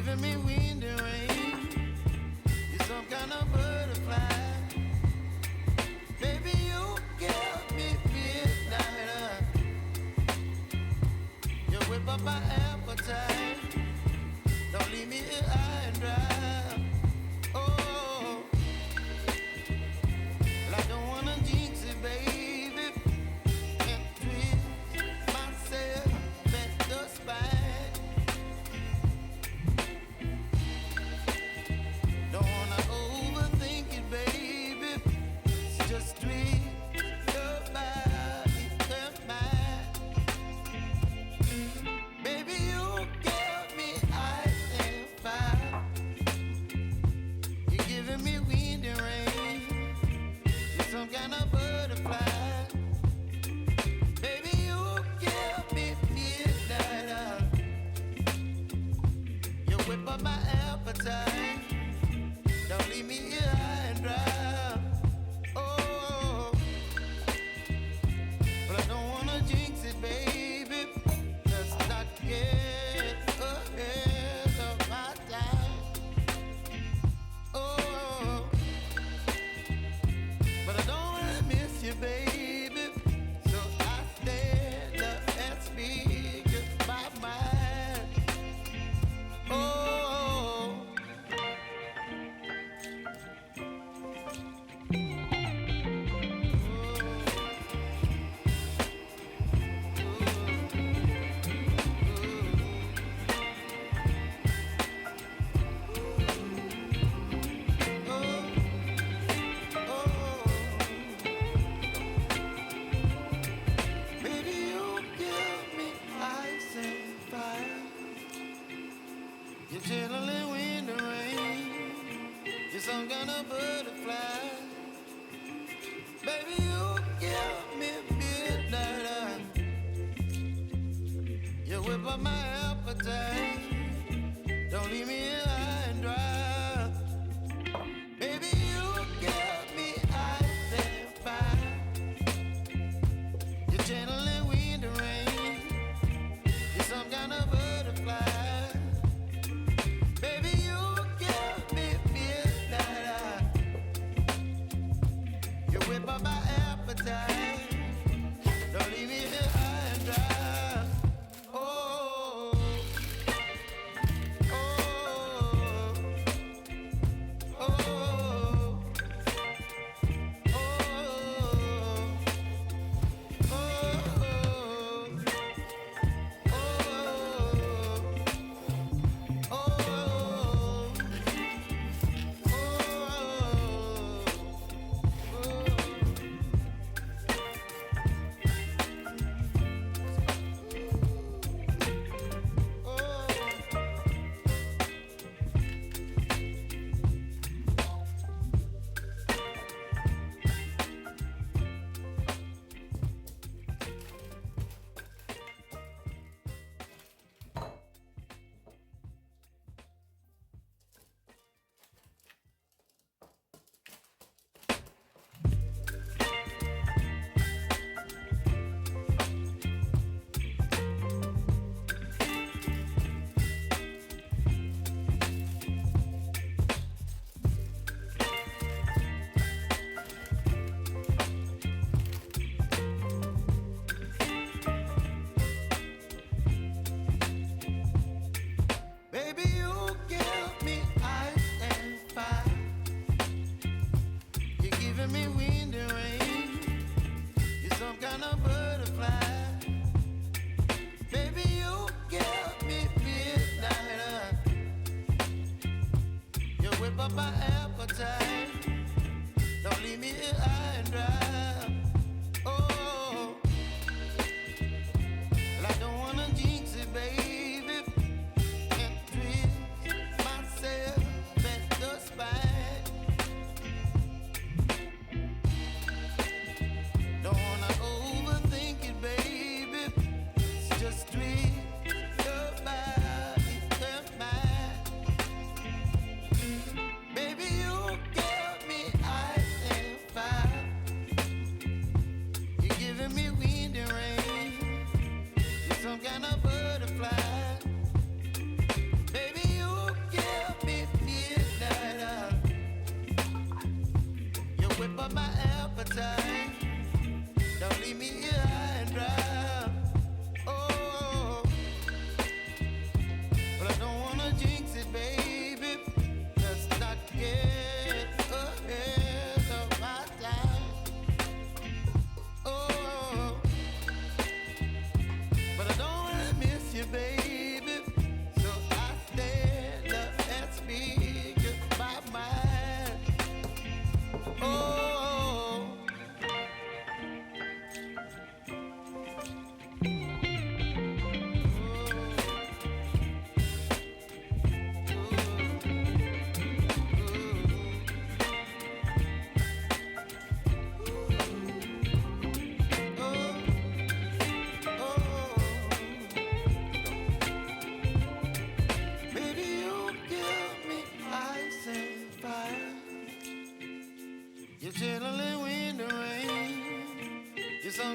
giving me wind and rain. You're some kind of butterfly. Baby, you give me midnight. You whip up my appetite. Don't leave me here high and dry. Oh, well, I don't wanna jinx it, baby. And twist myself at the spine. Don't wanna overthink it, baby. It's just twist your body and mine. Baby, you give me ice and fire. You're giving me wind and rain. You're some kind of butterfly. Baby, you give me midnight. You whip up my appetite. Don't leave me here high and dry. Oh, but I don't wanna jinx it, baby. Let's not get ahead of my time. Oh, but I don't wanna miss you, baby. So I stand up and speak my mind. Oh. Baby, you give me ice and fire. You're chilling wind and rain. You're some kind of butterfly. Baby, you give me midnight. You whip up my appetite. Don't leave me here high and dry. Baby, you give me ice and fire. You're channeling wind and rain. You're some kind of butterfly. Baby, you give me midnight. You whip up my appetite. Don't leave me here high and dry. Oh, oh, oh, oh, baby, you give me ice and fire. You're giving me wind and rain. You're some kind of butterfly. Baby, you give me midnight. You whip up my appetite. Don't leave me here high and dry. Oh, well, I don't wanna jinx it, baby. And twist myself at the spine. Don't wanna overthink it, baby. It's just twist your body and mine. Baby,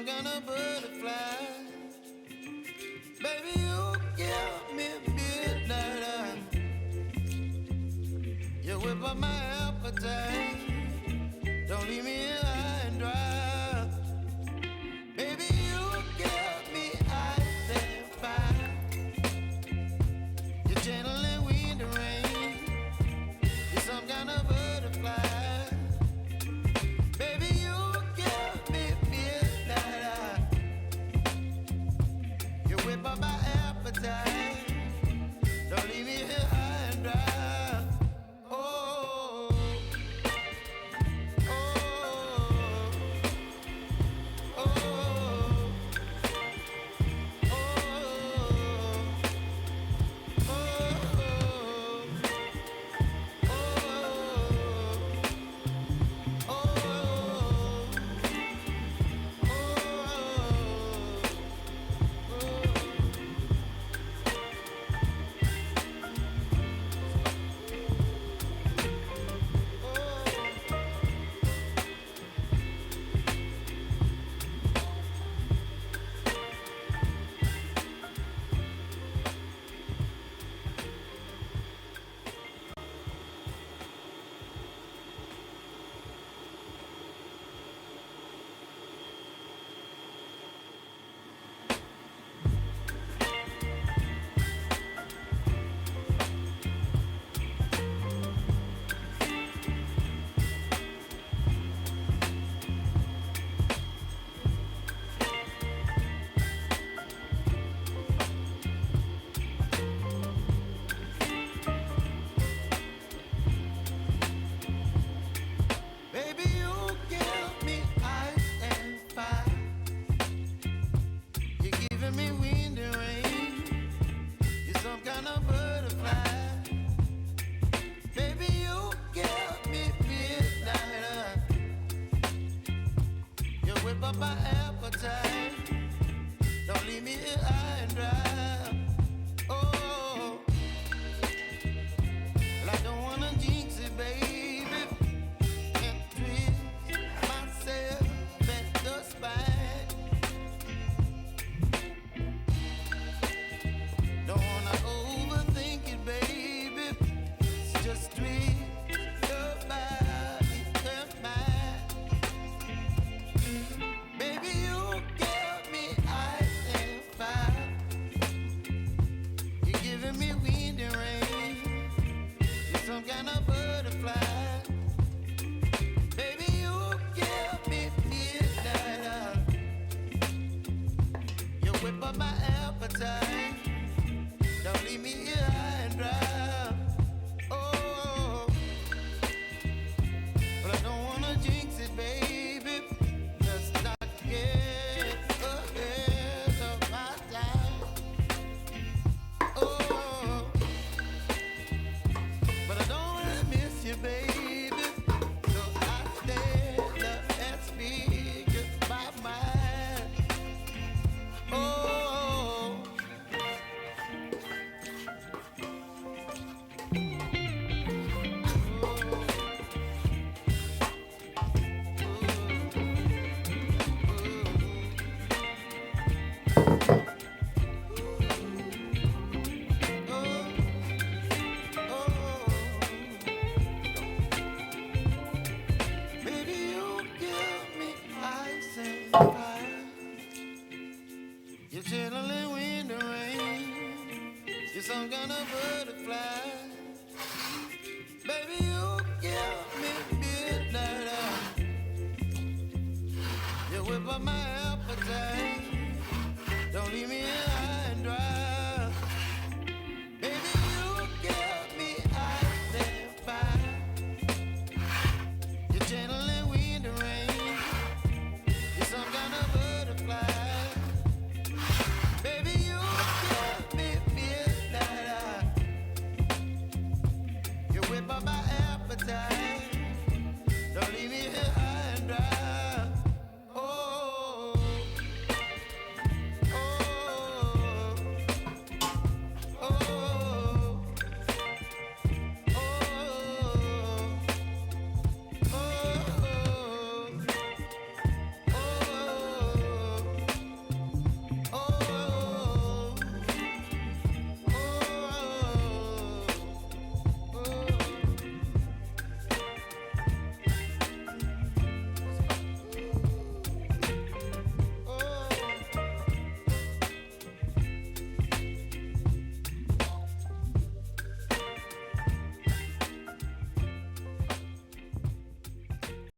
some kind of butterfly. Baby, you give me midnight. You whip up my appetite.